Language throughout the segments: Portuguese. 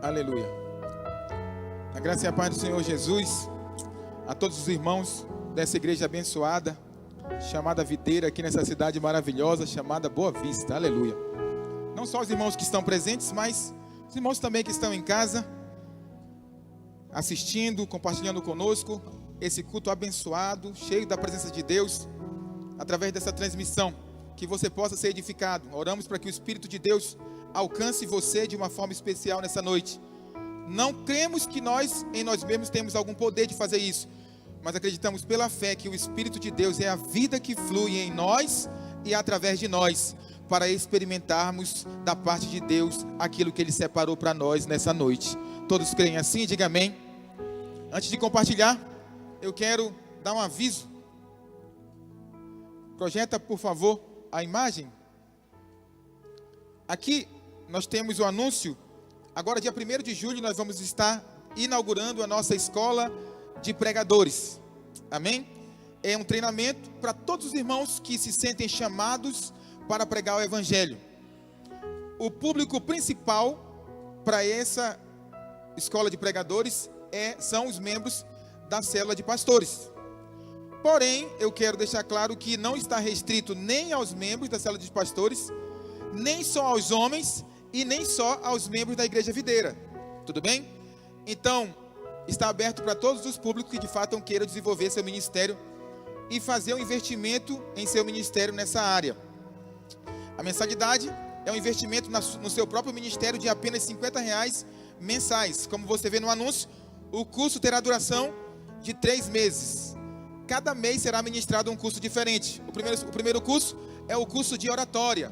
Aleluia. A graça e a paz do Senhor Jesus, a todos os irmãos dessa igreja abençoada, chamada Videira, aqui nessa cidade maravilhosa, chamada Boa Vista. Aleluia. Não só os irmãos que estão presentes, mas os irmãos também que estão em casa, assistindo, compartilhando conosco esse culto abençoado, cheio da presença de Deus, através dessa transmissão, que você possa ser edificado. Oramos para que o Espírito de Deus alcance você de uma forma especial nessa noite. Não cremos que nós, em nós mesmos, temos algum poder de fazer isso, mas acreditamos pela fé que o Espírito de Deus é a vida que flui em nós e através de nós, para experimentarmos da parte de Deus aquilo que Ele separou para nós nessa noite. Todos creem assim? Diga amém. Antes de compartilhar, eu quero dar um aviso. Projeta, por favor, a imagem. Aqui nós temos o anúncio. Agora, dia 1º de julho, nós vamos estar inaugurando a nossa escola de pregadores. Amém? É um treinamento para todos os irmãos que se sentem chamados para pregar o Evangelho. O público principal para essa escola de pregadores são os membros da célula de pastores. Porém, eu quero deixar claro que não está restrito nem aos membros da célula de pastores, nem só aos homens e nem só aos membros da Igreja Videira. Tudo bem? Então, está aberto para todos os públicos que de fato queiram desenvolver seu ministério e fazer um investimento em seu ministério nessa área. A mensalidade é um investimento no seu próprio ministério de apenas R$50 mensais. Como você vê no anúncio, o curso terá duração de 3 meses. Cada mês será ministrado um curso diferente. O primeiro curso é o curso de oratória.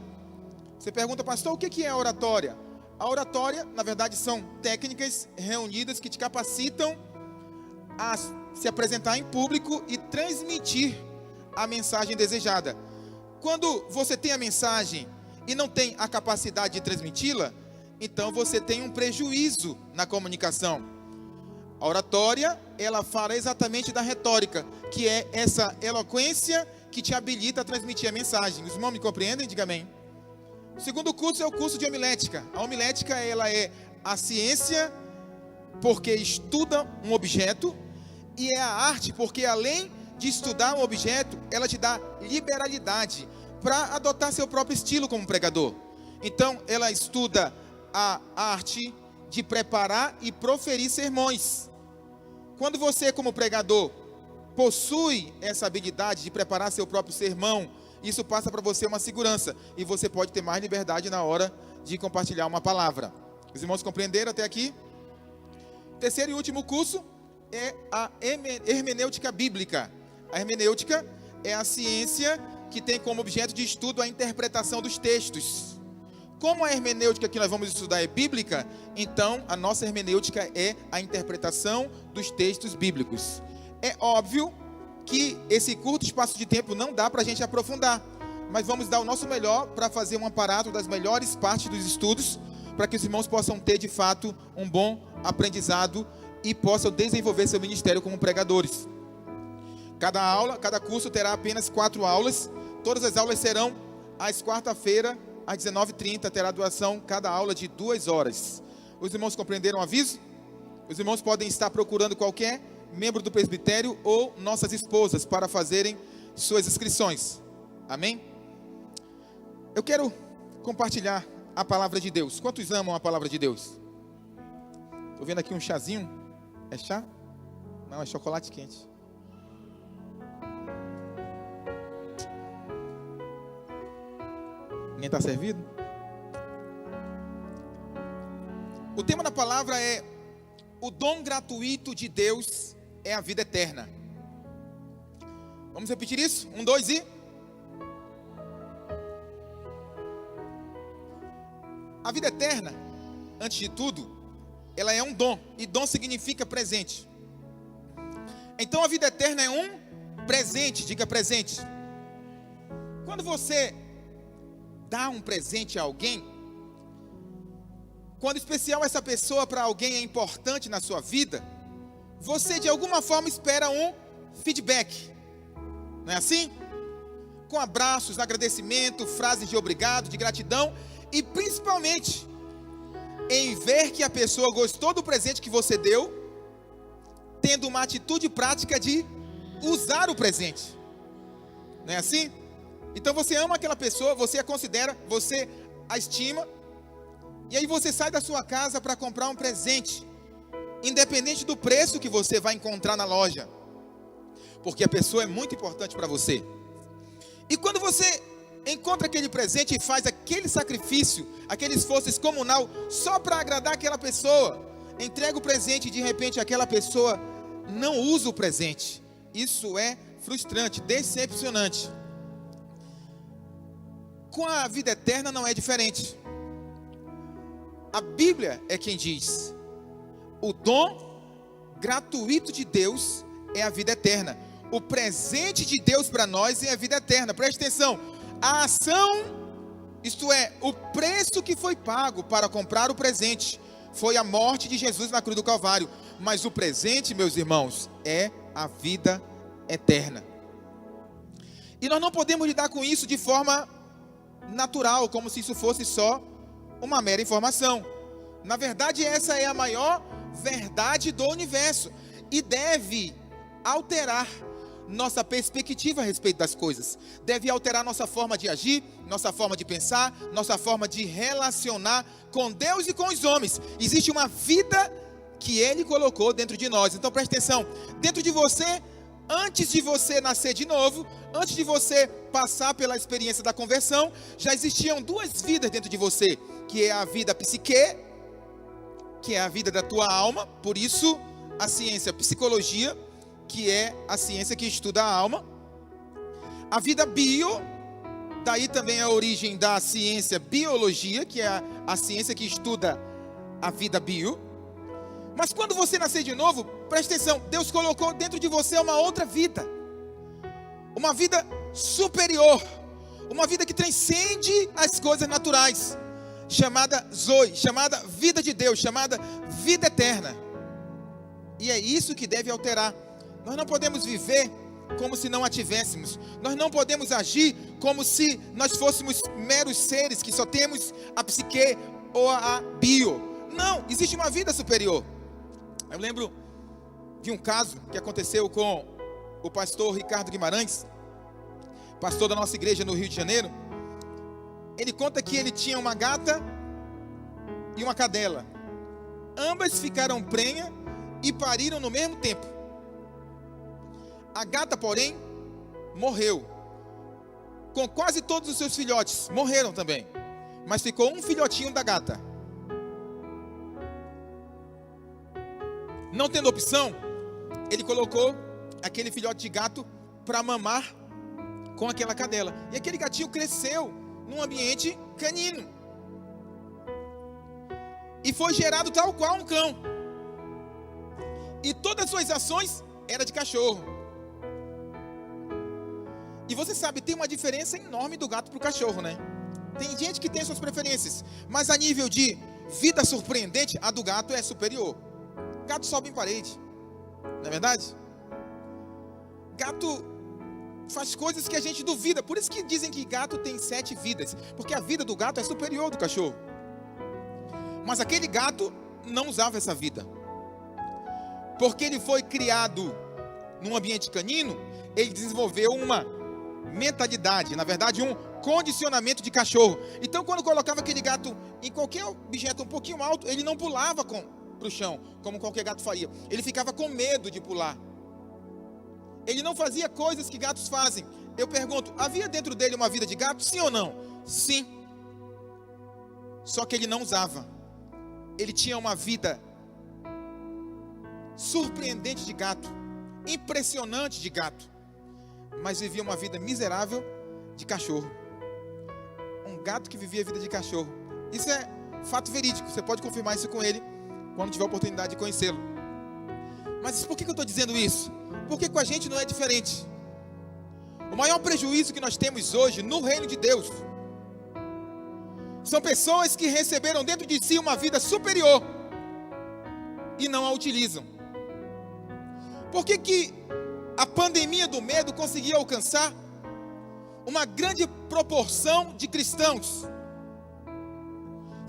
Você pergunta, pastor, o que é a oratória? A oratória, na verdade, são técnicas reunidas que te capacitam a se apresentar em público e transmitir a mensagem desejada. Quando você tem a mensagem e não tem a capacidade de transmiti-la, então você tem um prejuízo na comunicação. A oratória, ela fala exatamente da retórica, que é essa eloquência que te habilita a transmitir a mensagem. Os irmãos me compreendem? Diga amém. O segundo curso é o curso de homilética. A homilética, ela é a ciência porque estuda um objeto, e é a arte porque além de estudar um objeto, ela te dá liberalidade para adotar seu próprio estilo como pregador. Então, ela estuda a arte de preparar e proferir sermões. Quando você, como pregador, possui essa habilidade de preparar seu próprio sermão, isso passa para você uma segurança, e você pode ter mais liberdade na hora de compartilhar uma palavra. Os irmãos compreenderam até aqui? Terceiro e último curso é a hermenêutica bíblica. A hermenêutica é a ciência que tem como objeto de estudo a interpretação dos textos. Como a hermenêutica que nós vamos estudar é bíblica, então a nossa hermenêutica é a interpretação dos textos bíblicos. É óbvio que esse curto espaço de tempo não dá para a gente aprofundar, mas vamos dar o nosso melhor para fazer um aparato das melhores partes dos estudos, para que os irmãos possam ter de fato um bom aprendizado e possam desenvolver seu ministério como pregadores. Cada curso terá apenas 4 aulas. Todas as aulas serão às quarta-feira, às 19h30, terá duração cada aula de 2 horas. Os irmãos compreenderam o aviso? Os irmãos podem estar procurando qualquer membro do presbitério ou nossas esposas para fazerem suas inscrições. Amém? Eu quero compartilhar a palavra de Deus. Quantos amam a palavra de Deus? Estou vendo aqui um chazinho. É chá? Não, é chocolate quente. Ninguém está servido? O tema da palavra é: o dom gratuito de Deus é a vida eterna. Vamos repetir isso? 1, 2 e... A vida eterna, antes de tudo, ela é um dom. E dom significa presente. Então a vida eterna é um presente. Diga presente. Quando você dá um presente a alguém, quando especial essa pessoa para alguém é importante na sua vida, você de alguma forma espera um feedback. Não é assim? Com abraços, agradecimento, frases de obrigado, de gratidão, e principalmente em ver que a pessoa gostou do presente que você deu, tendo uma atitude prática de usar o presente. Não é assim? Então você ama aquela pessoa, você a considera, você a estima, e aí você sai da sua casa para comprar um presente, independente do preço que você vai encontrar na loja, porque a pessoa é muito importante para você. E quando você encontra aquele presente e faz aquele sacrifício, aquele esforço excomunal só para agradar aquela pessoa, entrega o presente e de repente aquela pessoa não usa o presente. Isso é frustrante, decepcionante. Com a vida eterna não é diferente. A Bíblia é quem diz: o dom gratuito de Deus é a vida eterna. O presente de Deus para nós é a vida eterna. Preste atenção. A ação, isto é, o preço que foi pago para comprar o presente, foi a morte de Jesus na cruz do Calvário. Mas o presente, meus irmãos, é a vida eterna. E nós não podemos lidar com isso de forma natural, como se isso fosse só uma mera informação. Na verdade, essa é a maior verdade do universo e deve alterar nossa perspectiva a respeito das coisas. Deve alterar nossa forma de agir, nossa forma de pensar, nossa forma de relacionar com Deus e com os homens. Existe uma vida que Ele colocou dentro de nós. Então preste atenção, dentro de você, antes de você nascer de novo, antes de você passar pela experiência da conversão, já existiam duas vidas dentro de você, que é a vida psique, que é a vida da tua alma. Por isso a ciência psicologia, que é a ciência que estuda a alma. A vida bio, daí também a origem da ciência biologia, que é a ciência que estuda a vida bio. Mas quando você nascer de novo, preste atenção, Deus colocou dentro de você uma outra vida, uma vida superior, uma vida que transcende as coisas naturais, chamada Zoe, chamada vida de Deus, chamada vida eterna. E é isso que deve alterar. Nós não podemos viver como se não a tivéssemos. Nós não podemos agir como se nós fôssemos meros seres que só temos a psique ou a bio. Não, existe uma vida superior. Eu lembro de um caso que aconteceu com o pastor Ricardo Guimarães, pastor da nossa igreja no Rio de Janeiro. Ele conta que ele tinha uma gata e uma cadela. Ambas ficaram prenhas e pariram no mesmo tempo. A gata, porém, morreu. Com quase todos os seus filhotes, morreram também. Mas ficou um filhotinho da gata. Não tendo opção, ele colocou aquele filhote de gato para mamar com aquela cadela. E aquele gatinho cresceu num ambiente canino. E foi gerado tal qual um cão. E todas as suas ações eram de cachorro. E você sabe, tem uma diferença enorme do gato para o cachorro, né? Tem gente que tem suas preferências, mas a nível de vida surpreendente, a do gato é superior. Gato sobe em parede, não é verdade? Gato faz coisas que a gente duvida. Por isso que dizem que gato tem 7 vidas, porque a vida do gato é superior ao do cachorro. Mas aquele gato não usava essa vida, porque ele foi criado num ambiente canino. Ele desenvolveu uma mentalidade, na verdade um condicionamento de cachorro. Então quando colocava aquele gato em qualquer objeto um pouquinho alto, ele não pulava para o chão, como qualquer gato faria. Ele ficava com medo de pular. Ele não fazia coisas que gatos fazem. Eu pergunto, havia dentro dele uma vida de gato, sim ou não? Sim. Só que ele não usava. Ele tinha uma vida surpreendente de gato, impressionante de gato, mas vivia uma vida miserável de cachorro. Um gato que vivia a vida de cachorro. Isso é fato verídico. Você pode confirmar isso com ele quando tiver a oportunidade de conhecê-lo. Mas por que eu estou dizendo isso? Porque com a gente não é diferente. O maior prejuízo que nós temos hoje no reino de Deus são pessoas que receberam dentro de si uma vida superior e não a utilizam. Por que a pandemia do medo conseguiu alcançar uma grande proporção de cristãos?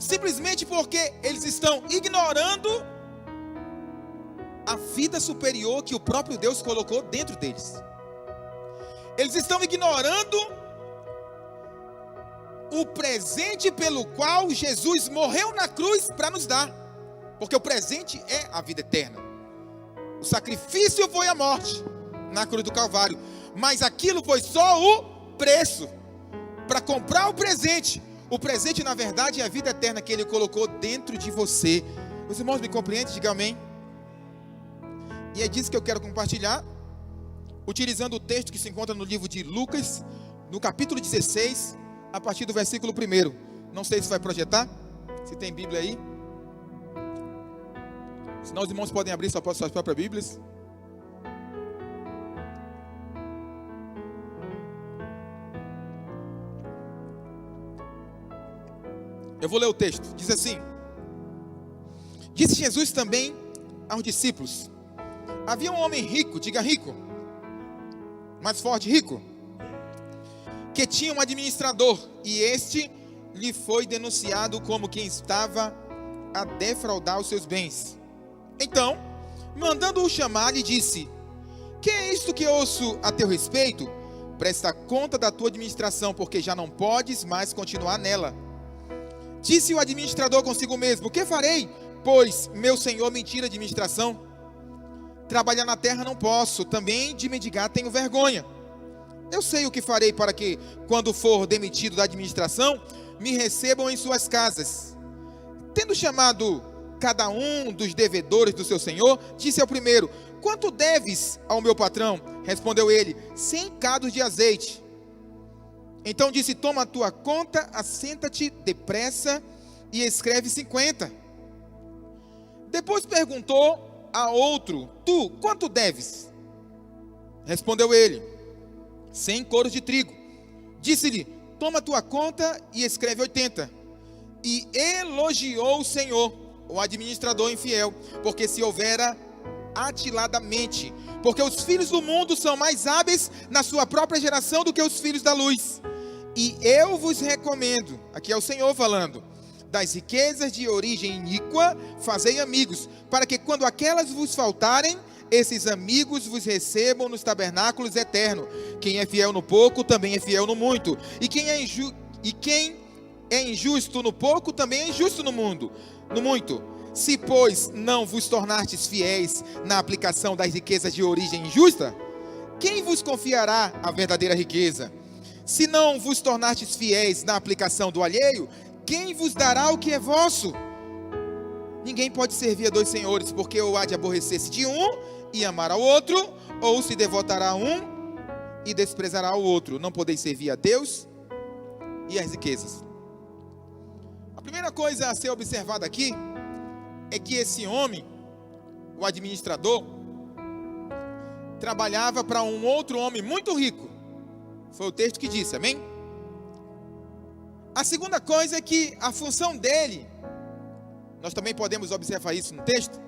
simplesmente porque eles estão ignorando a vida superior que o próprio Deus colocou dentro deles. Eles estão ignorando o presente pelo qual Jesus morreu na cruz para nos dar. Porque o presente é a vida eterna. O sacrifício foi a morte na cruz do Calvário. Mas aquilo foi só o preço para comprar o presente. O presente, na verdade, é a vida eterna que Ele colocou dentro de você. Os irmãos me compreendem? Diga amém. E é disso que eu quero compartilhar, utilizando o texto que se encontra no livro de Lucas, no capítulo 16, a partir do versículo 1. Não sei se vai projetar, se tem Bíblia aí. Senão os irmãos podem abrir suas próprias Bíblias. Eu vou ler o texto. Diz assim: Disse Jesus também aos discípulos: Havia um homem rico, diga rico, mais forte, rico, que tinha um administrador, e este lhe foi denunciado como quem estava a defraudar os seus bens. Então, mandando-o chamar, lhe disse: Que é isto que ouço a teu respeito? Presta conta da tua administração, porque já não podes mais continuar nela. Disse o administrador consigo mesmo: Que farei, pois meu senhor me tira a administração? Trabalhar na terra não posso, também de mendigar tenho vergonha. Eu sei o que farei para que, quando for demitido da administração, me recebam em suas casas. Tendo chamado cada um dos devedores do seu senhor, disse ao primeiro: Quanto deves ao meu patrão? Respondeu ele: 100 cados de azeite. Então disse: Toma a tua conta, assenta-te depressa e escreve 50. Depois perguntou a outro: Tu, quanto deves? Respondeu ele: 100 coros de trigo. Disse-lhe: Toma a tua conta e escreve 80. E elogiou o Senhor, o administrador infiel, porque se houvera atiladamente, porque os filhos do mundo são mais hábeis na sua própria geração do que os filhos da luz. E eu vos recomendo, aqui é o Senhor falando, das riquezas de origem iníqua, fazei amigos, para que quando aquelas vos faltarem, esses amigos vos recebam nos tabernáculos eternos. Quem é fiel no pouco, também é fiel no muito. E quem é injusto no pouco, também é injusto no muito. Se, pois, não vos tornastes fiéis na aplicação das riquezas de origem injusta, quem vos confiará a verdadeira riqueza? Se não vos tornastes fiéis na aplicação do alheio, quem vos dará o que é vosso? Ninguém pode servir a dois senhores, porque ou há de aborrecer-se de um e amar ao outro, ou se devotará a um e desprezará o outro. Não podeis servir a Deus e às riquezas. A primeira coisa a ser observada aqui é que esse homem, o administrador, trabalhava para um outro homem muito rico. Foi o texto que disse, amém? A segunda coisa é que a função dele, nós também podemos observar isso no texto,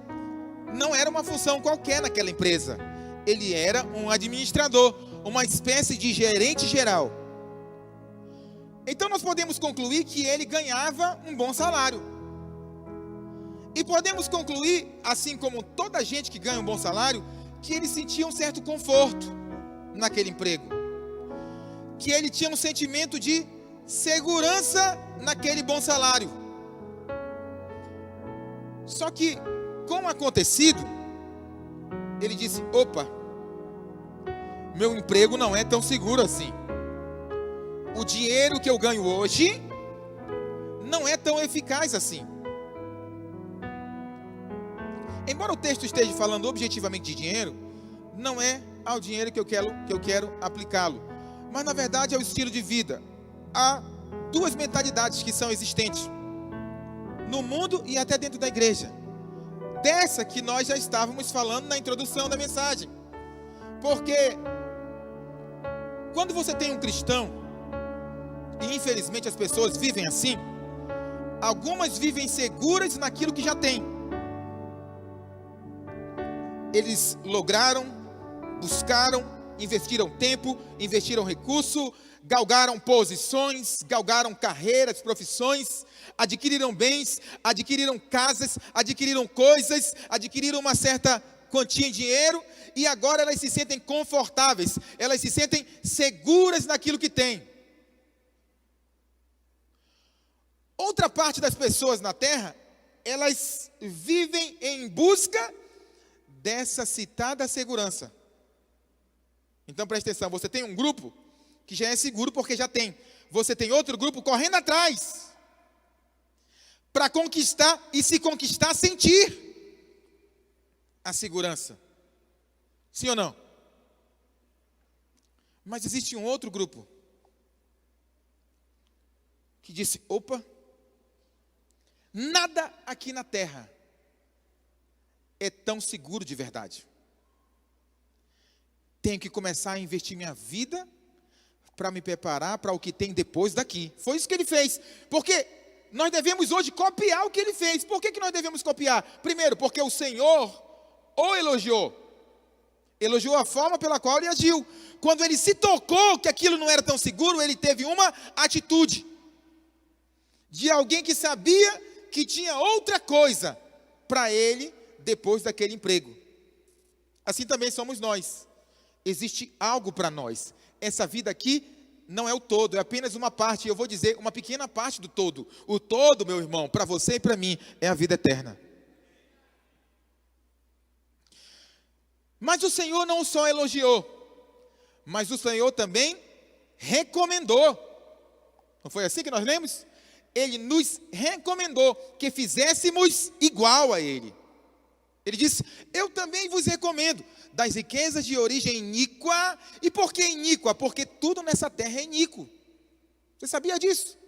não era uma função qualquer naquela empresa. Ele era um administrador, uma espécie de gerente geral. Então nós podemos concluir que ele ganhava um bom salário. E podemos concluir, assim como toda gente que ganha um bom salário, que ele sentia um certo conforto naquele emprego. Que ele tinha um sentimento de segurança naquele bom salário. Só que, com o acontecido, ele disse: opa, meu emprego não é tão seguro assim. O dinheiro que eu ganho hoje não é tão eficaz assim. Embora o texto esteja falando objetivamente de dinheiro, não é ao dinheiro que eu quero aplicá-lo. Mas na verdade é o estilo de vida. Há duas mentalidades que são existentes no mundo e até dentro da igreja. Dessa que nós já estávamos falando na introdução da mensagem. Porque quando você tem um cristão, e infelizmente as pessoas vivem assim, algumas vivem seguras naquilo que já têm. Eles lograram, buscaram, investiram tempo, investiram recurso, galgaram posições, galgaram carreiras, profissões, adquiriram bens, adquiriram casas, adquiriram coisas, adquiriram uma certa quantia em dinheiro, e agora elas se sentem confortáveis, elas se sentem seguras naquilo que têm. Outra parte das pessoas na terra, elas vivem em busca dessa citada segurança. Então preste atenção, você tem um grupo que já é seguro porque já tem. Você tem outro grupo correndo atrás para conquistar e se conquistar, sentir a segurança. Sim ou não? Mas existe um outro grupo que disse: opa, nada aqui na terra é tão seguro de verdade. Tenho que começar a investir minha vida para me preparar para o que tem depois daqui. Foi isso que ele fez. Porque nós devemos hoje copiar o que ele fez. Por que nós devemos copiar? Primeiro, porque o Senhor o elogiou. Elogiou a forma pela qual ele agiu. Quando ele se tocou que aquilo não era tão seguro, ele teve uma atitude de alguém que sabia que tinha outra coisa para ele depois daquele emprego. Assim também somos nós. Existe algo para nós. Essa vida aqui não é o todo, é apenas uma parte. Eu vou dizer uma pequena parte do todo. O todo, meu irmão, para você e para mim, é a vida eterna. Mas o Senhor não só elogiou, mas o Senhor também recomendou. Não foi assim que nós lemos? Ele nos recomendou que fizéssemos igual a Ele. Ele disse: eu também vos recomendo das riquezas de origem iníqua. E por que iníqua? Porque tudo nessa terra é iníquo. Você sabia disso?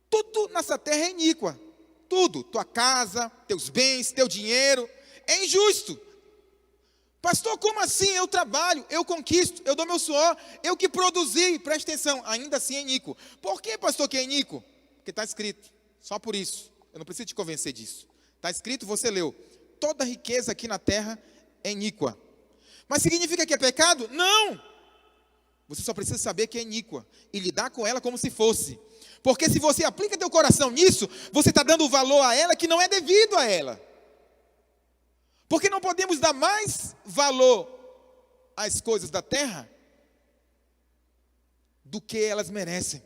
Tudo nessa terra é iníqua. Tudo, tua casa, teus bens, teu dinheiro, é injusto. Pastor, como assim? Eu trabalho, eu conquisto, eu dou meu suor, eu que produzi. Preste atenção, ainda assim é iníquo. Por que, pastor, que é iníquo? Porque está escrito, só por isso. Eu não preciso te convencer disso. Está escrito, você leu. Toda riqueza aqui na terra é iníqua. Mas significa que é pecado? Não! Você só precisa saber que é iníqua e lidar com ela como se fosse. Porque se você aplica teu coração nisso, você está dando valor a ela que não é devido a ela. Porque não podemos dar mais valor às coisas da terra do que elas merecem.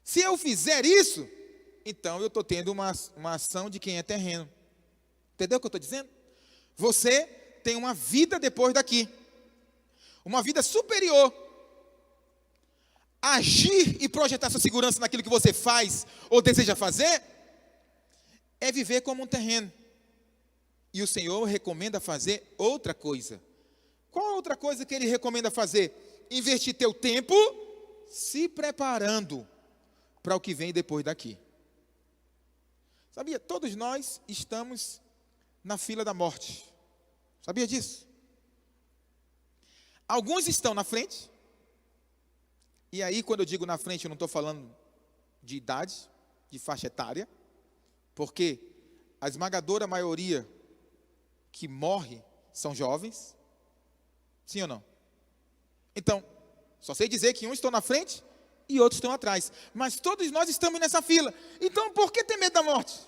Se eu fizer isso, então eu estou tendo uma ação de quem é terreno. Entendeu o que eu estou dizendo? Você tem uma vida depois daqui. Uma vida superior. Agir e projetar sua segurança naquilo que você faz ou deseja fazer é viver como um terreno. E o Senhor recomenda fazer outra coisa. Qual a outra coisa que Ele recomenda fazer? Investir teu tempo se preparando para o que vem depois daqui. Sabia? Todos nós estamos na fila da morte. Sabia disso? Alguns estão na frente. E aí, quando eu digo na frente, eu não estou falando de idade, de faixa etária. Porque a esmagadora maioria que morre são jovens. Sim ou não? Então, só sei dizer que uns estão na frente e outros estão atrás. Mas todos nós estamos nessa fila. Então, por que ter medo da morte?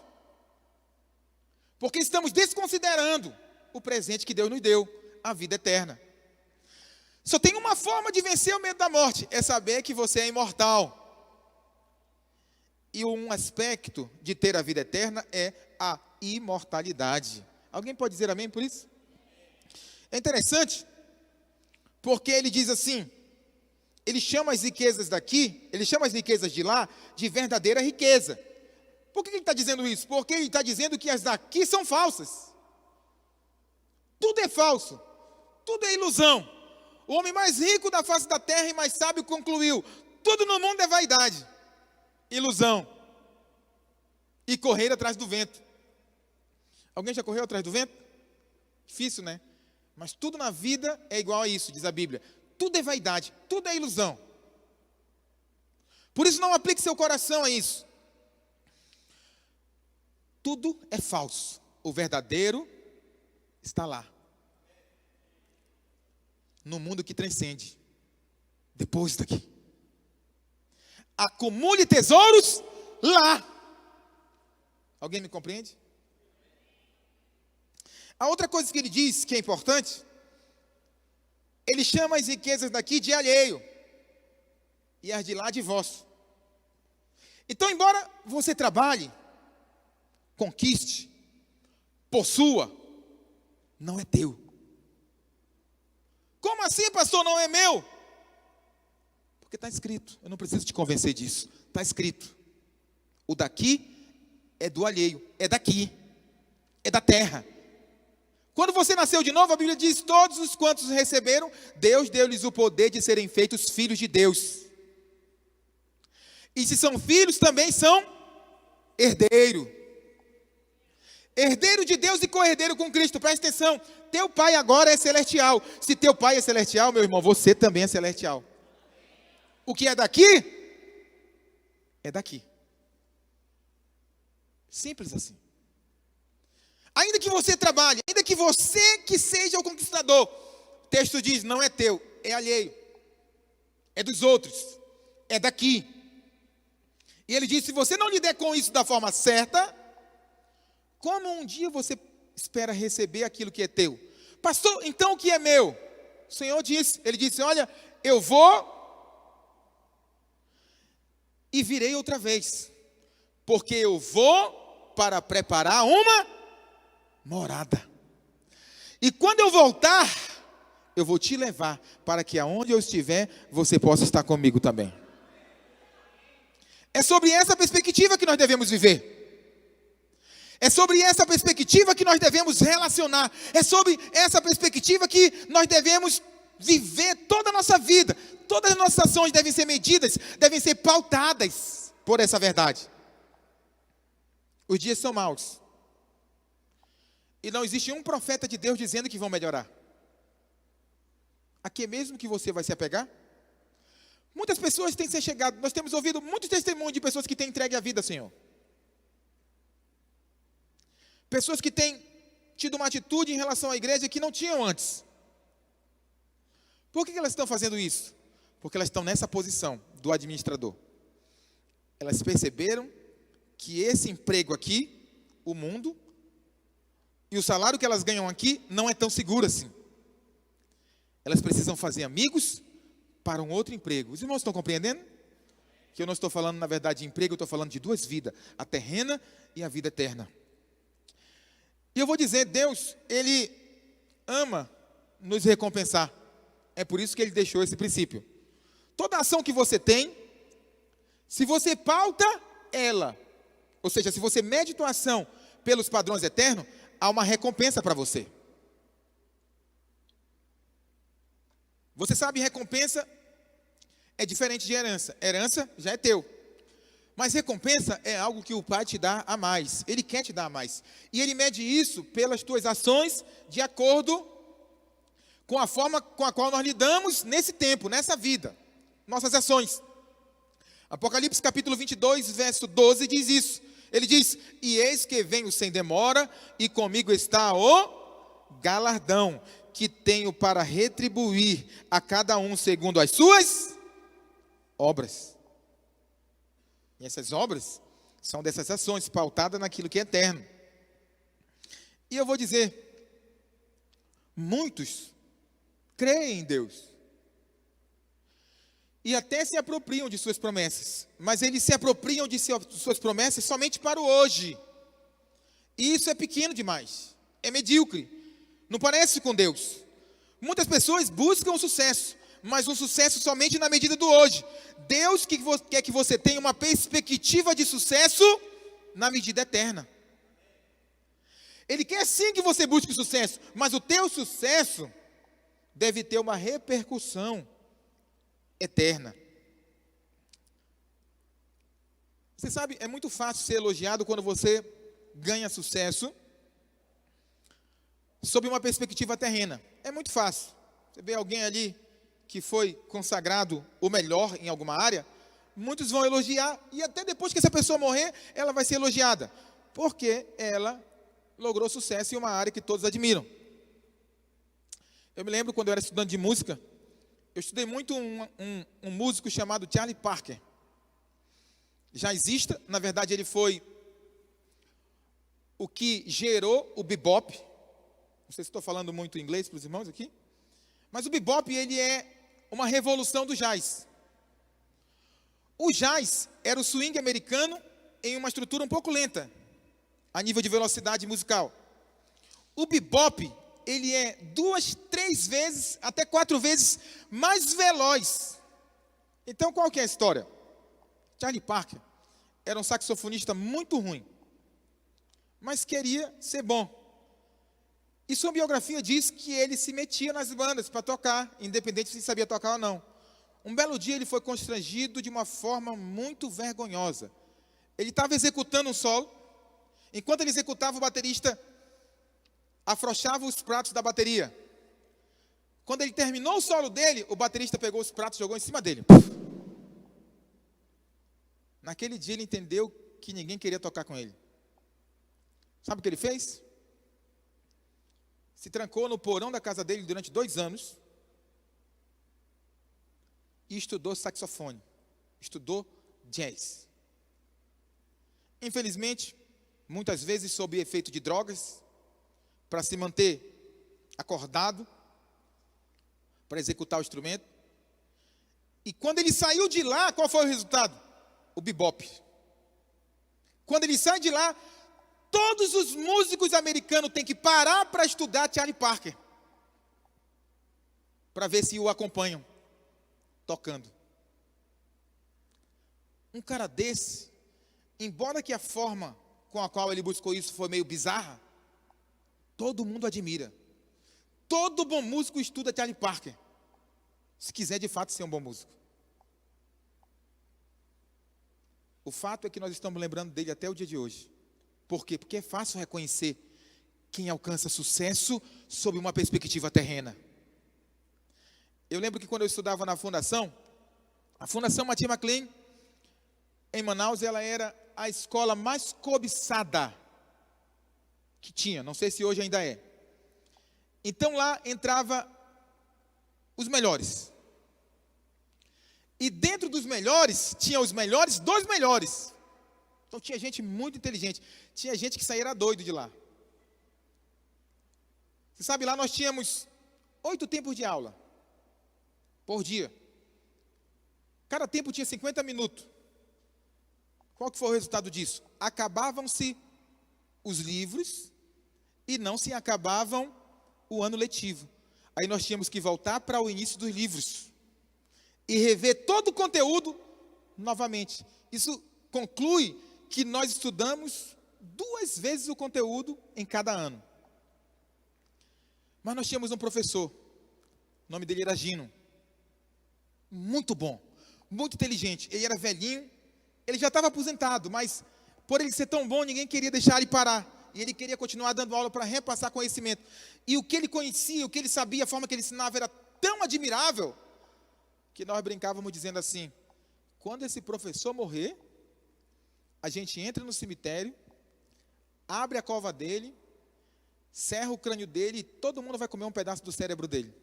Porque estamos desconsiderando o presente que Deus nos deu, a vida eterna. Só tem uma forma de vencer o medo da morte, é saber que você é imortal. E um aspecto de ter a vida eterna é a imortalidade. Alguém pode dizer amém por isso? É interessante, porque ele diz assim, ele chama as riquezas daqui, ele chama as riquezas de lá de verdadeira riqueza. Por que ele está dizendo isso? Porque ele está dizendo que as daqui são falsas. Tudo é falso, tudo é ilusão. O homem mais rico da face da terra e mais sábio concluiu: tudo no mundo é vaidade, ilusão e correr atrás do vento. Alguém já correu atrás do vento? Difícil, né? Mas tudo na vida é igual a isso, diz a Bíblia. Tudo é vaidade, tudo é ilusão. Por isso não aplique seu coração a isso. Tudo é falso. O verdadeiro está lá. No mundo que transcende. Depois daqui. acumule tesouros lá. Alguém me compreende? A outra coisa que ele diz que é importante, ele chama as riquezas daqui de alheio e as de lá de vosso. Então, embora você trabalhe, conquiste, possua, não é teu. Como assim, pastor, não é meu? Porque está escrito, eu não preciso te convencer disso. Está escrito, o daqui é do alheio, é daqui, é da terra. Quando você nasceu de novo, a Bíblia diz, todos os quantos receberam, Deus deu-lhes o poder de serem feitos filhos de Deus. E se são filhos, também são herdeiro. Herdeiro de Deus e co-herdeiro com Cristo. Presta atenção, teu pai agora é celestial. Se teu pai é celestial, meu irmão, você também é celestial. O que é daqui, é daqui. Simples assim. Ainda que você trabalhe, ainda que você que seja o conquistador, o texto diz, não é teu, é alheio. É dos outros, é daqui. E ele diz, se você não lidar com isso da forma certa, como um dia você espera receber aquilo que é teu? Pastor, então o que é meu? O Senhor disse, ele disse, olha, eu vou e virei outra vez, porque eu vou para preparar uma morada. E quando eu voltar, eu vou te levar para que aonde eu estiver, você possa estar comigo também. É sobre essa perspectiva que nós devemos viver. É sobre essa perspectiva que nós devemos relacionar. É sobre essa perspectiva que nós devemos viver toda a nossa vida. Todas as nossas ações devem ser medidas, devem ser pautadas por essa verdade. Os dias são maus. E não existe um profeta de Deus dizendo que vão melhorar. A que mesmo que você vai se apegar? Muitas pessoas têm se chegado, nós temos ouvido muitos testemunhos de pessoas que têm entregue a vida ao Senhor. Pessoas que têm tido uma atitude em relação à igreja que não tinham antes. Por que elas estão fazendo isso? Porque elas estão nessa posição do administrador. Elas perceberam que esse emprego aqui, o mundo, e o salário que elas ganham aqui não é tão seguro assim. Elas precisam fazer amigos para um outro emprego. Os irmãos estão compreendendo? Que eu não estou falando, na verdade, de emprego, eu estou falando de duas vidas, a terrena e a vida eterna. E eu vou dizer, Deus, Ele ama nos recompensar. É por isso que Ele deixou esse princípio. Toda ação que você tem, se você pauta ela, ou seja, se você mede tua ação pelos padrões eternos, há uma recompensa para você. Você sabe, recompensa é diferente de herança. Herança já é teu. Mas recompensa é algo que o Pai te dá a mais. Ele quer te dar a mais. E Ele mede isso pelas tuas ações de acordo com a forma com a qual nós lidamos nesse tempo, nessa vida. Nossas ações. Apocalipse capítulo 22, verso 12 diz isso. Ele diz, e eis que venho sem demora, e comigo está o galardão, que tenho para retribuir a cada um segundo as suas obras. E essas obras são dessas ações, pautadas naquilo que é eterno. E eu vou dizer, muitos creem em Deus. E até se apropriam de suas promessas. Mas eles se apropriam de suas promessas somente para o hoje. E isso é pequeno demais. É medíocre. Não parece com Deus. Muitas pessoas buscam o sucesso, mas um sucesso somente na medida do hoje. Deus quer que você tenha uma perspectiva de sucesso na medida eterna. Ele quer sim que você busque o sucesso, mas o teu sucesso deve ter uma repercussão eterna. Você sabe, é muito fácil ser elogiado quando você ganha sucesso sob uma perspectiva terrena. É muito fácil. Você vê alguém ali que foi consagrado o melhor em alguma área, muitos vão elogiar, e até depois que essa pessoa morrer, ela vai ser elogiada, porque ela logrou sucesso em uma área que todos admiram. Eu me lembro quando eu era estudante de música, eu estudei muito um músico chamado Charlie Parker. jazzista. Na verdade, ele foi o que gerou o bebop. Não sei se estou falando muito inglês para os irmãos aqui. Mas o bebop, ele é uma revolução do jazz. O jazz era o swing americano em uma estrutura um pouco lenta, a nível de velocidade musical. O bebop, ele é 2, 3 vezes, até 4 vezes mais veloz. Então, qual que é a história? Charlie Parker era um saxofonista muito ruim, mas queria ser bom. E sua biografia diz que ele se metia nas bandas para tocar, independente se sabia tocar ou não. Um belo dia ele foi constrangido de uma forma muito vergonhosa. Ele estava executando um solo. Enquanto ele executava, o baterista afrouxava os pratos da bateria. Quando ele terminou o solo dele, o baterista pegou os pratos e jogou em cima dele. Naquele dia ele entendeu que ninguém queria tocar com ele. Sabe o que ele fez? Se trancou no porão da casa dele durante 2 anos e estudou saxofone, estudou jazz. Infelizmente, muitas vezes sob efeito de drogas, para se manter acordado, para executar o instrumento. E quando ele saiu de lá, qual foi o resultado? O bebop. Quando ele sai de lá, todos os músicos americanos têm que parar para estudar Charlie Parker, para ver se o acompanham tocando. Um cara desse, embora que a forma com a qual ele buscou isso foi meio bizarra, todo mundo admira. Todo bom músico estuda Charlie Parker, se quiser de fato ser um bom músico. O fato é que nós estamos lembrando dele até o dia de hoje. Por quê? Porque é fácil reconhecer quem alcança sucesso sob uma perspectiva terrena. Eu lembro que quando eu estudava na fundação, a Fundação Matia McLean, em Manaus, ela era a escola mais cobiçada que tinha. Não sei se hoje ainda é. Então lá entrava os melhores. E dentro dos melhores, tinha os melhores dos melhores. Então tinha gente muito inteligente. Tinha gente que saía doido de lá. Você sabe, lá nós tínhamos 8 tempos de aula por dia. Cada tempo tinha 50 minutos. Qual que foi o resultado disso? Acabavam-se os livros e não se acabavam o ano letivo. Aí nós tínhamos que voltar para o início dos livros e rever todo o conteúdo novamente. Isso conclui que nós estudamos 2 vezes o conteúdo em cada ano. Mas nós tínhamos um professor, o nome dele era Gino, muito bom, muito inteligente. Ele era velhinho, ele já estava aposentado, mas por ele ser tão bom, ninguém queria deixar ele parar. E ele queria continuar dando aula para repassar conhecimento. E o que ele conhecia, o que ele sabia, a forma que ele ensinava era tão admirável, que nós brincávamos dizendo assim: quando esse professor morrer, a gente entra no cemitério, abre a cova dele, serra o crânio dele e todo mundo vai comer um pedaço do cérebro dele.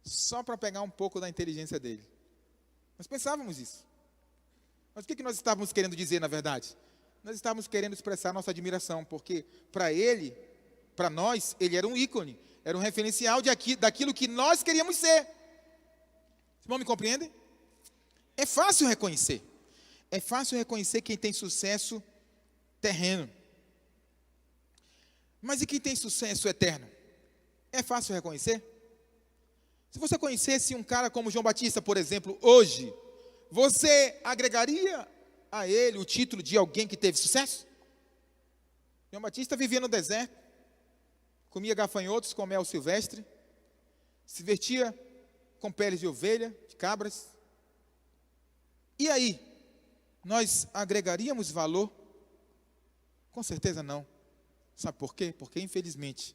Só para pegar um pouco da inteligência dele. Nós pensávamos isso. Mas o que nós estávamos querendo dizer, na verdade? Nós estávamos querendo expressar nossa admiração, porque para ele, para nós, ele era um ícone, era um referencial daquilo que nós queríamos ser. Vocês vão me compreender? É fácil reconhecer. É fácil reconhecer quem tem sucesso terreno. Mas e quem tem sucesso eterno? É fácil reconhecer? Se você conhecesse um cara como João Batista, por exemplo, hoje, você agregaria a ele o título de alguém que teve sucesso? João Batista vivia no deserto, comia gafanhotos com mel silvestre, se vestia com peles de ovelha, de cabras. E aí, nós agregaríamos valor? Com certeza não. Sabe por quê? Porque, infelizmente,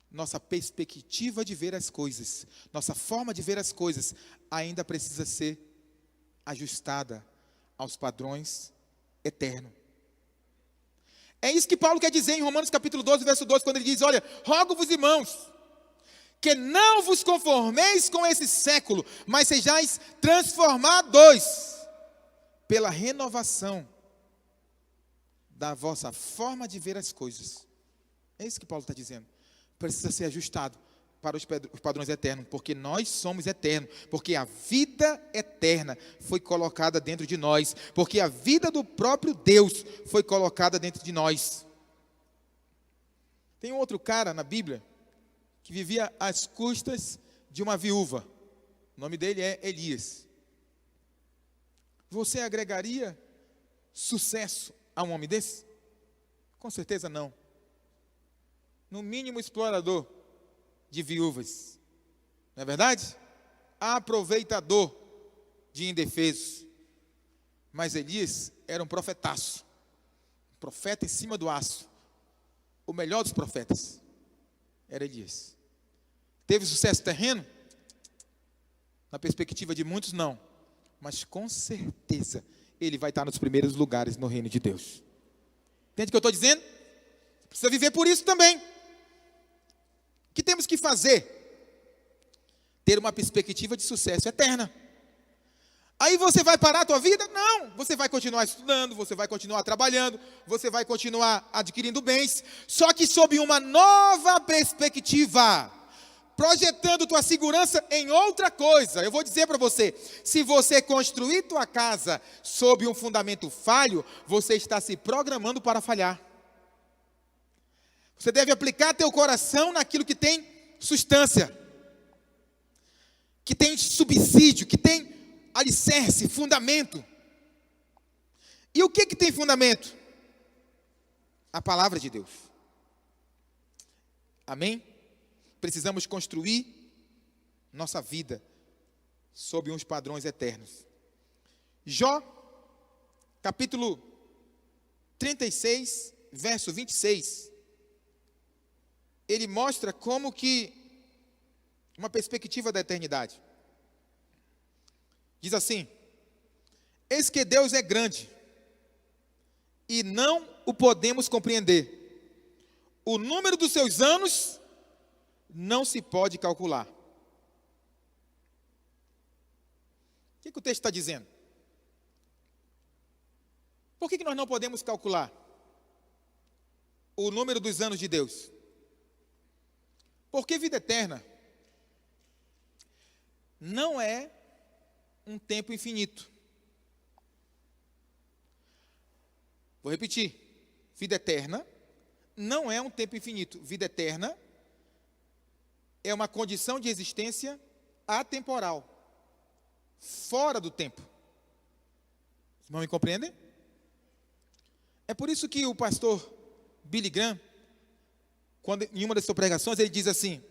nossa perspectiva de ver as coisas, nossa forma de ver as coisas, ainda precisa ser ajustada aos padrões eternos. É isso que Paulo quer dizer em Romanos capítulo 12, verso 12, quando ele diz: olha, rogo-vos, irmãos, que não vos conformeis com esse século, mas sejais transformados pela renovação da vossa forma de ver as coisas. É isso que Paulo está dizendo. Precisa ser ajustado para os padrões eternos, porque nós somos eternos, porque a vida eterna foi colocada dentro de nós, porque a vida do próprio Deus foi colocada dentro de nós. Tem um outro cara na Bíblia que vivia às custas de uma viúva. O nome dele é Elias. Você agregaria sucesso a um homem desse? Com certeza não. No mínimo explorador de viúvas. Não é verdade? Aproveitador de indefesos. Mas Elias era um profetaço. Um profeta em cima do aço. O melhor dos profetas era Elias. Teve sucesso terreno? Na perspectiva de muitos, não. Mas com certeza ele vai estar nos primeiros lugares no reino de Deus. Entende o que eu estou dizendo? Precisa viver por isso também. O que temos que fazer? Ter uma perspectiva de sucesso eterna. Aí você vai parar a tua vida? Não, você vai continuar estudando, você vai continuar trabalhando, você vai continuar adquirindo bens, só que sob uma nova perspectiva, projetando tua segurança em outra coisa. Eu vou dizer para você, se você construir tua casa sob um fundamento falho, você está se programando para falhar. Você deve aplicar teu coração naquilo que tem substância, que tem subsídio, que tem alicerce, fundamento. E o que tem fundamento? A palavra de Deus. Amém? Precisamos construir nossa vida sob uns padrões eternos. Jó, capítulo 36, verso 26. Ele mostra como que uma perspectiva da eternidade. Diz assim: eis que Deus é grande, e não o podemos compreender. O número dos seus anos não se pode calcular. O que o texto está dizendo? Por que nós não podemos calcular o número dos anos de Deus? Porque vida eterna não é um tempo infinito. Vou repetir. Vida eterna não é um tempo infinito. Vida eterna é uma condição de existência atemporal, fora do tempo. Vocês não me compreendem? É por isso que o pastor Billy Graham, em uma das suas pregações, ele diz assim: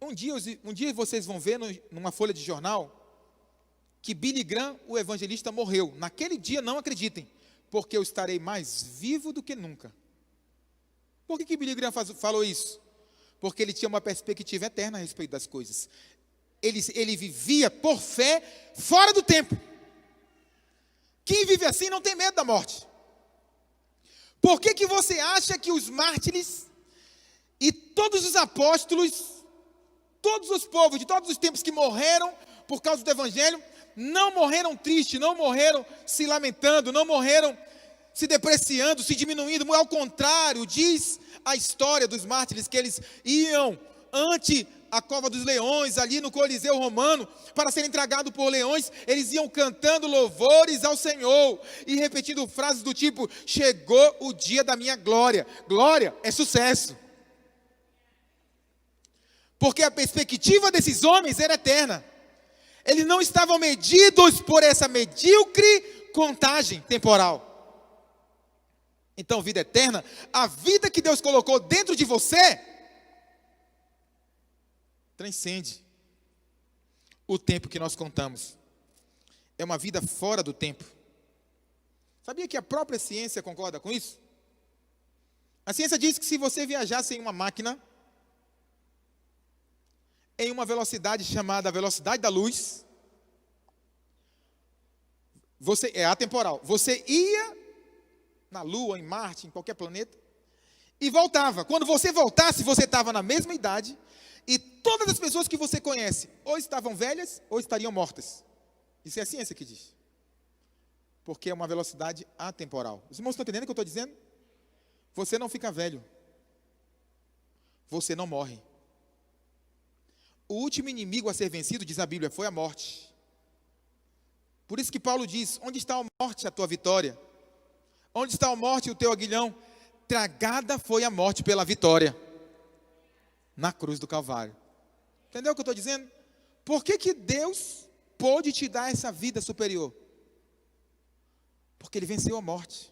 um dia vocês vão ver numa folha de jornal que Billy Graham, o evangelista, morreu. Naquele dia, não acreditem, porque eu estarei mais vivo do que nunca. Por que Billy Graham falou isso? Porque ele tinha uma perspectiva eterna a respeito das coisas. Ele vivia por fé fora do tempo. Quem vive assim não tem medo da morte. Por que você acha que os mártires e todos os apóstolos, todos os povos de todos os tempos que morreram por causa do evangelho, não morreram tristes, não morreram se lamentando, não morreram se depreciando, se diminuindo? Ao contrário, diz a história dos mártires que eles iam ante a cova dos leões, ali no Coliseu Romano, para serem tragados por leões. Eles iam cantando louvores ao Senhor e repetindo frases do tipo: chegou o dia da minha glória. Glória é sucesso. Porque a perspectiva desses homens era eterna. Eles não estavam medidos por essa medíocre contagem temporal. Então, vida eterna, a vida que Deus colocou dentro de você, transcende o tempo que nós contamos. É uma vida fora do tempo. Sabia que a própria ciência concorda com isso? A ciência diz que se você viajasse em uma máquina em uma velocidade chamada velocidade da luz, é atemporal. Você ia na Lua, em Marte, em qualquer planeta, e voltava. Quando você voltasse, você estava na mesma idade, e todas as pessoas que você conhece, ou estavam velhas, ou estariam mortas. Isso é a ciência que diz. Porque é uma velocidade atemporal. Os irmãos estão entendendo o que eu estou dizendo? Você não fica velho. Você não morre. O último inimigo a ser vencido, diz a Bíblia, foi a morte. Por isso que Paulo diz, onde está a morte, a tua vitória? Onde está a morte, o teu aguilhão? Tragada foi a morte pela vitória. Na cruz do Calvário. Entendeu o que eu estou dizendo? Por que Deus pôde te dar essa vida superior? Porque Ele venceu a morte.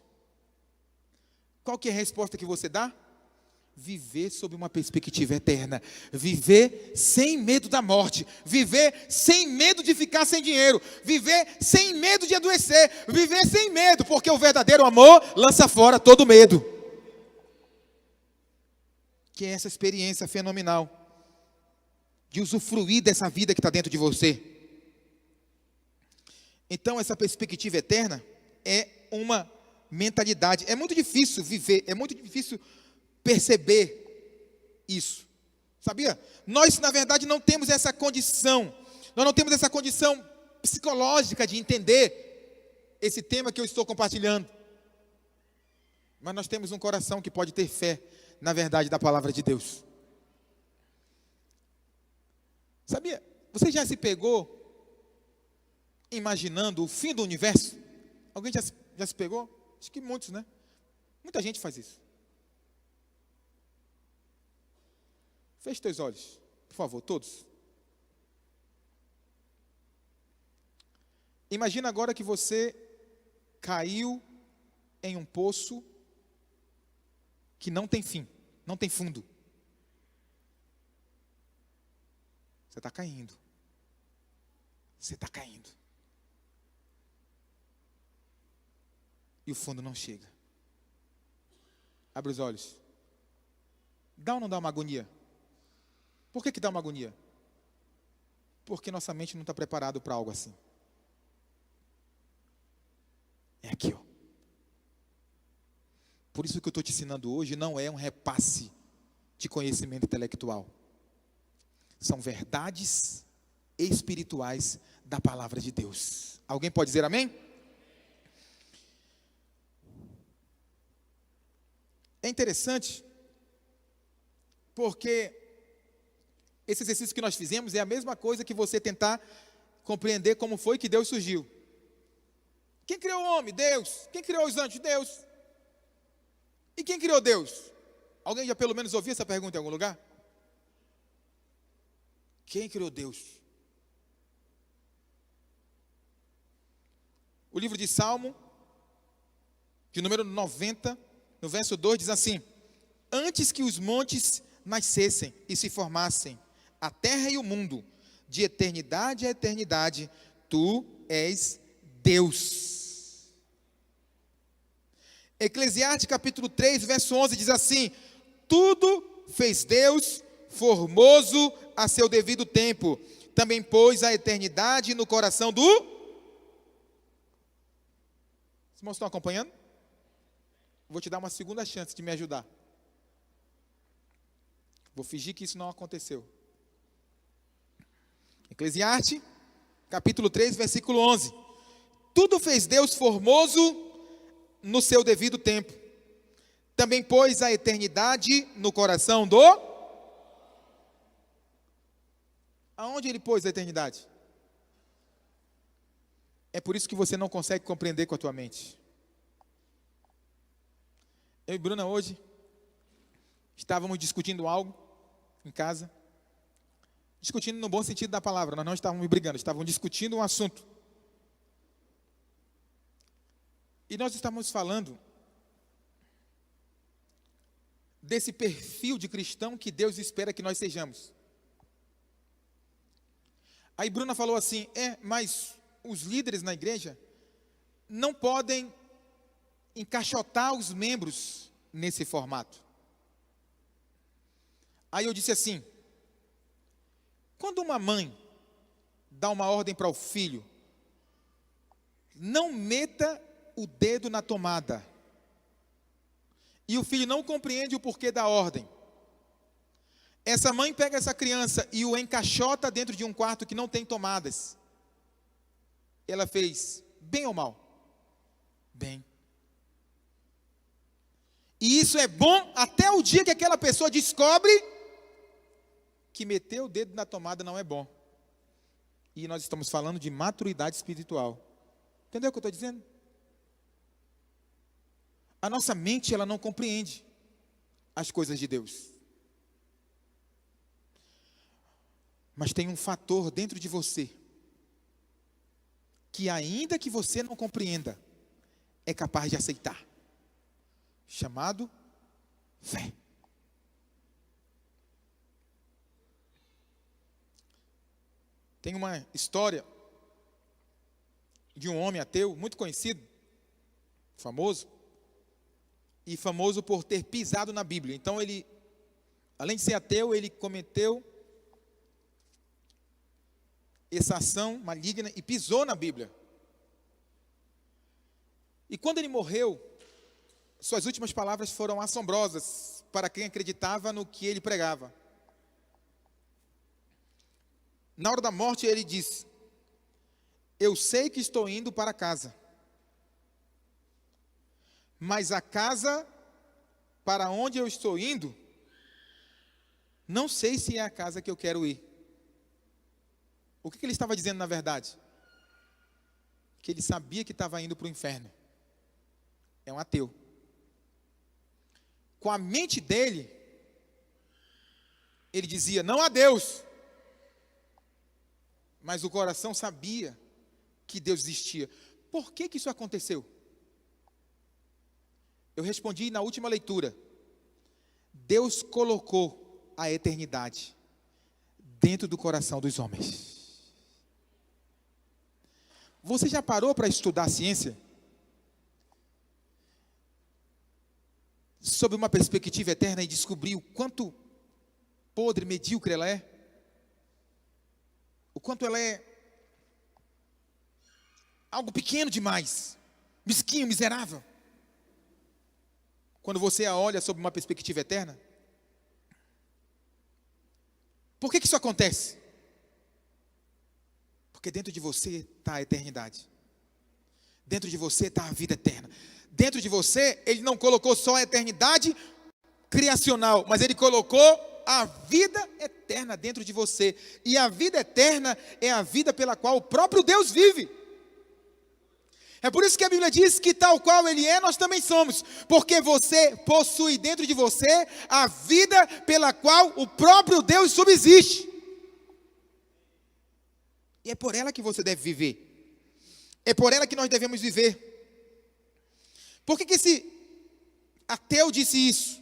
Qual que é a resposta que você dá? Viver sob uma perspectiva eterna. Viver sem medo da morte. Viver sem medo de ficar sem dinheiro. Viver sem medo de adoecer. Viver sem medo, porque o verdadeiro amor lança fora todo medo. Que é essa experiência fenomenal de usufruir dessa vida que está dentro de você. Então, essa perspectiva eterna é uma mentalidade. É muito difícil viver, é muito difícil perceber isso. Sabia? Nós, na verdade, não temos essa condição. Nós não temos essa condição psicológica de entender esse tema que eu estou compartilhando. Mas nós temos um coração que pode ter fé na verdade da palavra de Deus. Sabia? Você já se pegou imaginando o fim do universo? Alguém já se pegou? Acho que muitos, né? Muita gente faz isso. Feche teus olhos, por favor, todos. Imagina agora que você caiu em um poço que não tem fim, não tem fundo. Você está caindo. Você está caindo. E o fundo não chega. Abre os olhos. Dá ou não dá uma agonia? Por que dá uma agonia? Porque nossa mente não está preparada para algo assim. É aqui, ó. Por isso que eu estou te ensinando hoje não é um repasse de conhecimento intelectual. São verdades espirituais da palavra de Deus. Alguém pode dizer amém? É interessante, porque esse exercício que nós fizemos é a mesma coisa que você tentar compreender como foi que Deus surgiu. Quem criou o homem? Deus. Quem criou os anjos? Deus. E quem criou Deus? Alguém já pelo menos ouviu essa pergunta em algum lugar? Quem criou Deus? O livro de Salmo, de número 90, no verso 2, diz assim: antes que os montes nascessem e se formassem, a terra e o mundo, de eternidade a eternidade, tu és Deus. Eclesiastes capítulo 3, verso 11 diz assim: tudo fez Deus formoso a seu devido tempo, também pôs a eternidade no coração do... Os irmãos estão acompanhando? Vou te dar uma segunda chance de me ajudar. Vou fingir que isso não aconteceu. Eclesiastes capítulo 3, versículo 11. Tudo fez Deus formoso no seu devido tempo. Também pôs a eternidade no coração do... Aonde ele pôs a eternidade? É por isso que você não consegue compreender com a tua mente. Eu e Bruna hoje estávamos discutindo algo em casa. Discutindo no bom sentido da palavra. Nós não estávamos brigando, estávamos discutindo um assunto. E nós estamos falando desse perfil de cristão que Deus espera que nós sejamos. Aí Bruna falou assim: mas os líderes na igreja não podem encaixotar os membros nesse formato. Aí eu disse assim: quando uma mãe dá uma ordem para o filho, não meta o dedo na tomada. e o filho não compreende o porquê da ordem. Essa mãe pega essa criança e o encaixota dentro de um quarto que não tem tomadas. Ela fez bem ou mal? Bem. E isso é bom até o dia que aquela pessoa descobre que meter o dedo na tomada não é bom. E nós estamos falando de maturidade espiritual. Entendeu o que eu estou dizendo? A nossa mente, ela não compreende as coisas de Deus. Mas tem um fator dentro de você, que ainda que você não compreenda, é capaz de aceitar. Chamado fé. Tem uma história de um homem ateu, muito conhecido, famoso, e famoso por ter pisado na Bíblia. Então ele, além de ser ateu, ele cometeu essa ação maligna e pisou na Bíblia. E quando ele morreu, suas últimas palavras foram assombrosas para quem acreditava no que ele pregava. Na hora da morte ele disse: eu sei que estou indo para casa, mas a casa para onde eu estou indo, não sei se é a casa que eu quero ir. O que ele estava dizendo na verdade? Que ele sabia que estava indo para o inferno. É um ateu. Com a mente dele, ele dizia não a Deus. Mas o coração sabia que Deus existia. Por que isso aconteceu? Eu respondi na última leitura. Deus colocou a eternidade dentro do coração dos homens. Você já parou para estudar ciência? Sob uma perspectiva eterna e descobrir o quanto podre, medíocre ela é? O quanto ela é algo pequeno demais, mesquinho, miserável. Quando você a olha sob uma perspectiva eterna. Por que isso acontece? Porque dentro de você está a eternidade. Dentro de você está a vida eterna. Dentro de você, Ele não colocou só a eternidade criacional, mas Ele colocou a vida eterna dentro de você. E a vida eterna é a vida pela qual o próprio Deus vive. É por isso que a Bíblia diz que tal qual Ele é, nós também somos. Porque você possui dentro de você a vida pela qual o próprio Deus subsiste. E é por ela que você deve viver. É por ela que nós devemos viver. Por que esse ateu disse isso?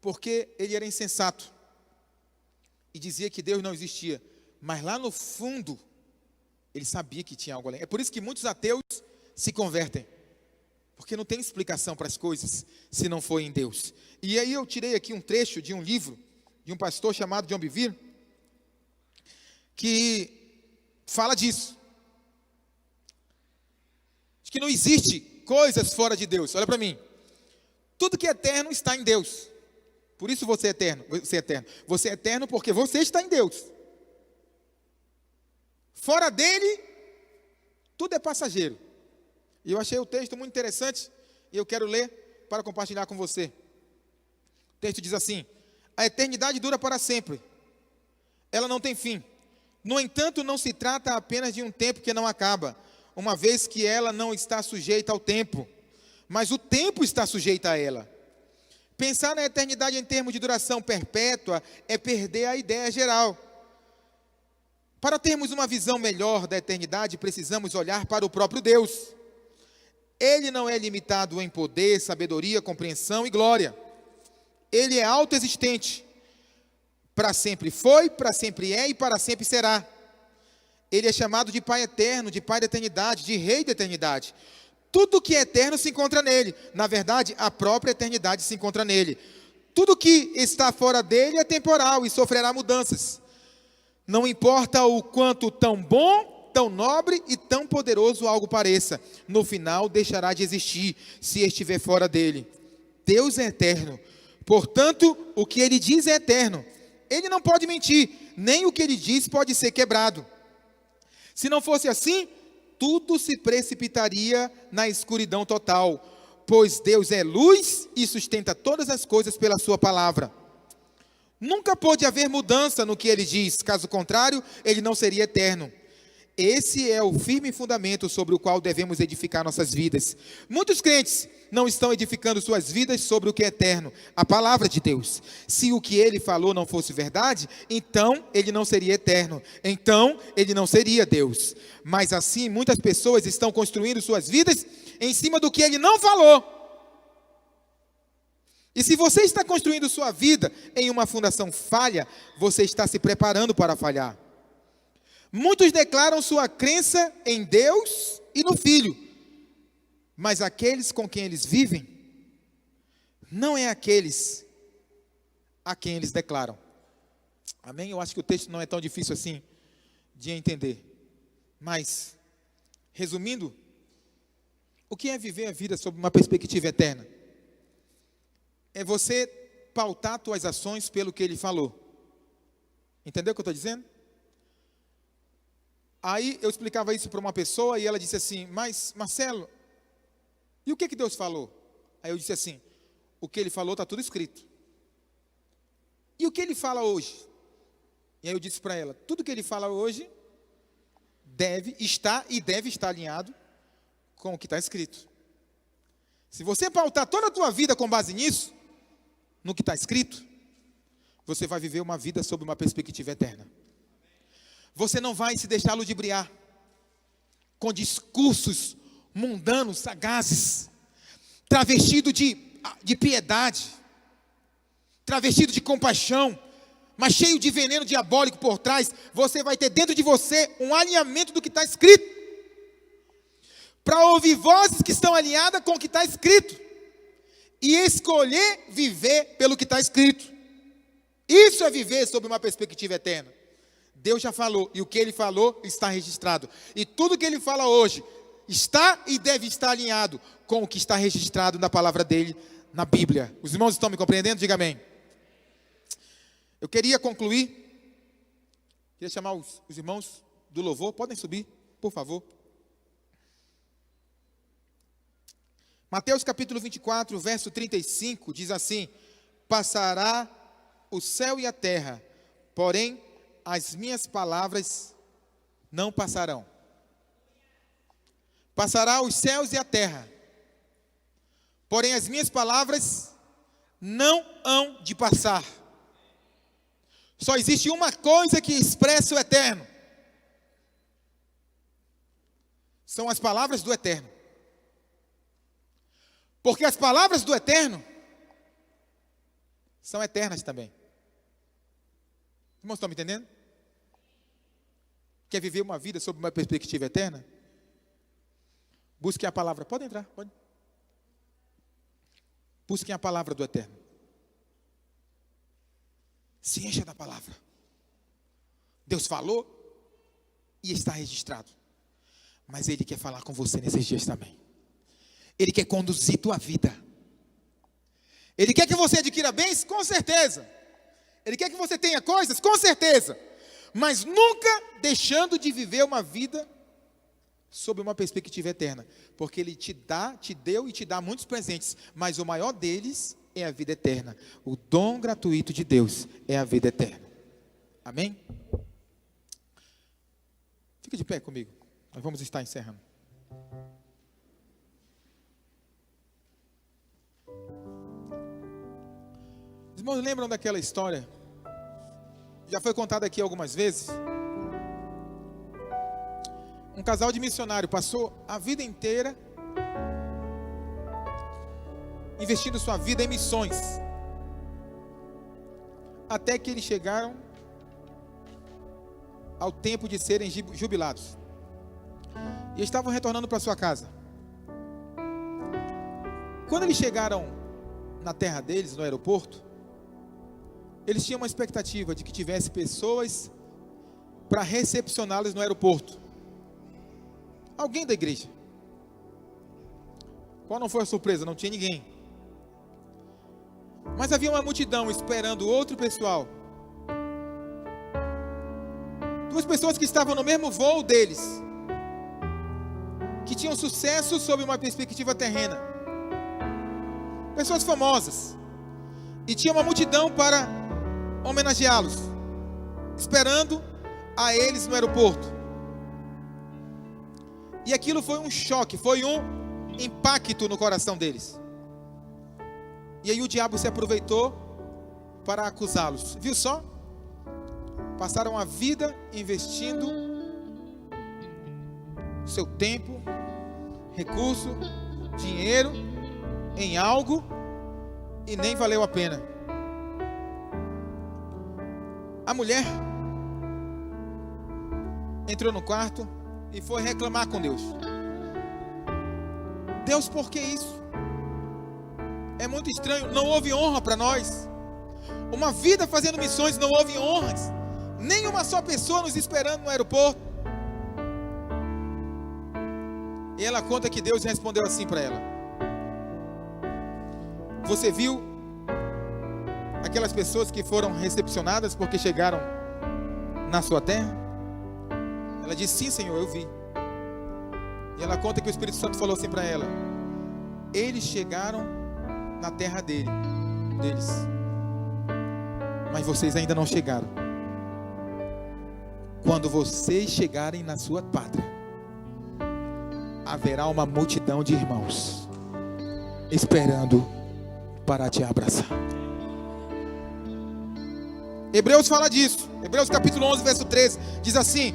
Porque ele era insensato e dizia que Deus não existia. Mas lá no fundo, ele sabia que tinha algo além. É por isso que muitos ateus se convertem. Porque não tem explicação para as coisas se não for em Deus. E aí eu tirei aqui um trecho de um livro de um pastor chamado John Bevere, que fala disso. De que não existe coisas fora de Deus. Olha para mim. Tudo que é eterno está em Deus. Por isso você é eterno. Você é eterno. Você é eterno porque você está em Deus. Fora dele, tudo é passageiro. E eu achei o texto muito interessante e eu quero ler para compartilhar com você. O texto diz assim: a eternidade dura para sempre. Ela não tem fim. No entanto, não se trata apenas de um tempo que não acaba, uma vez que ela não está sujeita ao tempo, mas o tempo está sujeito a ela. Pensar na eternidade em termos de duração perpétua é perder a ideia geral. Para termos uma visão melhor da eternidade, precisamos olhar para o próprio Deus. Ele não é limitado em poder, sabedoria, compreensão e glória. Ele é autoexistente. Para sempre foi, para sempre é e para sempre será. Ele é chamado de Pai eterno, de Pai da eternidade, de Rei da eternidade. Tudo que é eterno se encontra nele. Na verdade, a própria eternidade se encontra nele. Tudo que está fora dele é temporal e sofrerá mudanças. Não importa o quanto tão bom, tão nobre e tão poderoso algo pareça, no final deixará de existir, se estiver fora dele. Deus é eterno, portanto, o que ele diz é eterno. Ele não pode mentir, nem o que ele diz pode ser quebrado. Se não fosse assim, tudo se precipitaria na escuridão total, pois Deus é luz e sustenta todas as coisas pela sua palavra. Nunca pôde haver mudança no que ele diz, caso contrário, ele não seria eterno. Esse é o firme fundamento sobre o qual devemos edificar nossas vidas. Muitos crentes não estão edificando suas vidas sobre o que é eterno, a palavra de Deus. Se o que ele falou não fosse verdade, então ele não seria eterno, então ele não seria Deus. Mas assim, muitas pessoas estão construindo suas vidas em cima do que ele não falou. E se você está construindo sua vida em uma fundação falha, você está se preparando para falhar. Muitos declaram sua crença em Deus e no Filho, mas aqueles com quem eles vivem, não é aqueles a quem eles declaram. Amém? Eu acho que o texto não é tão difícil assim de entender. Mas, resumindo, o que é viver a vida sob uma perspectiva eterna? É você pautar suas ações pelo que ele falou. Entendeu o que eu estou dizendo? Aí eu explicava isso para uma pessoa e ela disse assim: mas Marcelo, e o que Deus falou? Aí eu disse assim: o que ele falou está tudo escrito. E o que ele fala hoje? E aí eu disse para ela: tudo que ele fala hoje deve estar alinhado com o que está escrito. Se você pautar toda a tua vida com base nisso, no que está escrito, você vai viver uma vida sob uma perspectiva eterna. Você não vai se deixar ludibriar com discursos mundanos, sagazes, travestido de piedade, travestido de compaixão, mas cheio de veneno diabólico por trás. Você vai ter dentro de você um alinhamento do que está escrito, para ouvir vozes que estão alinhadas com o que está escrito, e escolher viver pelo que está escrito. Isso é viver sob uma perspectiva eterna. Deus já falou, e o que ele falou está registrado. E tudo que ele fala hoje está e deve estar alinhado com o que está registrado na palavra dele, na Bíblia. Os irmãos estão me compreendendo? Diga amém. Eu queria concluir, queria chamar os irmãos do louvor, podem subir, por favor. Mateus capítulo 24, verso 35, diz assim: passará o céu e a terra, porém as minhas palavras não passarão. Passará os céus e a terra, porém as minhas palavras não hão de passar. Só existe uma coisa que expressa o eterno. São as palavras do eterno. Porque as palavras do eterno são eternas também. Os irmãos estão me entendendo? Quer viver uma vida sob uma perspectiva eterna? Busquem a palavra. Pode entrar, pode. Busquem a palavra do eterno. Se encha da palavra. Deus falou e está registrado. Mas Ele quer falar com você nesses dias também. Ele quer conduzir tua vida. Ele quer que você adquira bens? Com certeza. Ele quer que você tenha coisas? Com certeza. Mas nunca deixando de viver uma vida sob uma perspectiva eterna. Porque Ele te deu e te dá muitos presentes. Mas o maior deles é a vida eterna. O dom gratuito de Deus é a vida eterna. Amém? Fica de pé comigo. Nós vamos estar encerrando. Os irmãos lembram daquela história? Já foi contada aqui algumas vezes. Um casal de missionário passou a vida inteira investindo sua vida em missões, até que eles chegaram ao tempo de serem jubilados e estavam retornando para sua casa. Quando eles chegaram na terra deles, no aeroporto, eles tinham uma expectativa de que tivesse pessoas para recepcioná-los no aeroporto. Alguém da igreja. Qual não foi a surpresa? Não tinha ninguém. Mas havia uma multidão esperando outro pessoal. Duas pessoas que estavam no mesmo voo deles, que tinham sucesso sob uma perspectiva terrena. Pessoas famosas. E tinha uma multidão para homenageá-los, esperando a eles no aeroporto. E aquilo foi um choque, foi um impacto no coração deles. E aí o diabo se aproveitou para acusá-los. Viu só? Passaram a vida investindo seu tempo, recurso, dinheiro em algo e nem valeu a pena. A mulher entrou no quarto e foi reclamar com Deus. Deus, por que isso? É muito estranho, não houve honra para nós. Uma vida fazendo missões, não houve honras. Nem uma só pessoa nos esperando no aeroporto. E ela conta que Deus respondeu assim para ela: você viu aquelas pessoas que foram recepcionadas porque chegaram na sua terra? Ela disse: sim, Senhor, eu vi. E ela conta que o Espírito Santo falou assim para ela: eles chegaram na terra deles, mas vocês ainda não chegaram. Quando vocês chegarem na sua pátria, haverá uma multidão de irmãos esperando para te abraçar. Hebreus fala disso. Hebreus capítulo 11, verso 13 diz assim: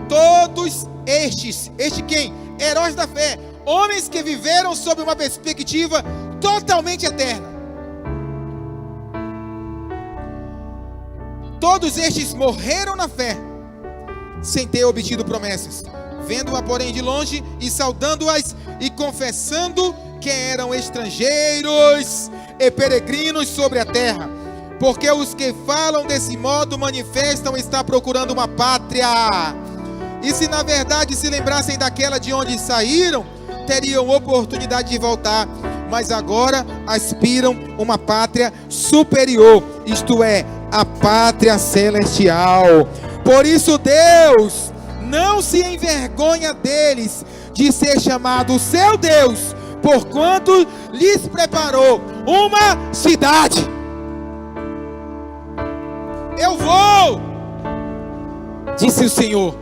todos estes quem? Heróis da fé, homens que viveram sob uma perspectiva totalmente eterna. Todos estes morreram na fé, sem ter obtido promessas, vendo-a porém de longe e saudando-as e confessando que eram estrangeiros e peregrinos sobre a terra. Porque os que falam desse modo manifestam estar procurando uma pátria. E se na verdade se lembrassem daquela de onde saíram, teriam oportunidade de voltar. Mas agora aspiram uma pátria superior, isto é, a pátria celestial. Por isso Deus não se envergonha deles, de ser chamado seu Deus, porquanto lhes preparou uma cidade. Eu vou, disse o Senhor,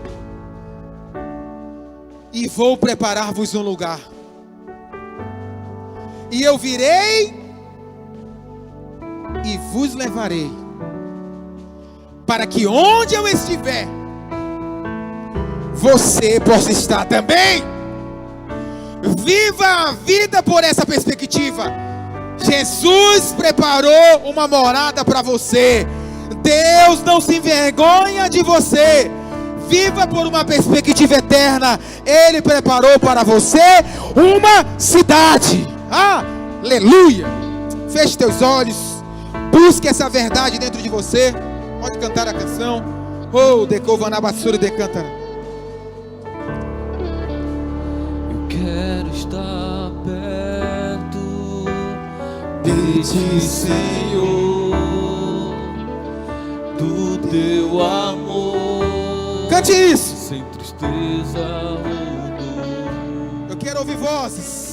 e vou preparar-vos um lugar. E eu virei e vos levarei, para que onde eu estiver, você possa estar também. Viva a vida por essa perspectiva. Jesus preparou uma morada para você. Deus não se envergonha de você. Viva por uma perspectiva eterna. Ele preparou para você uma cidade. Aleluia. Feche teus olhos. Busque essa verdade dentro de você. Pode cantar a canção. Oh, decovanabassura de cantara. Eu quero estar perto de ti, Senhor, do teu amor. Cante isso. Sem tristeza ou dor. Eu quero ouvir vozes.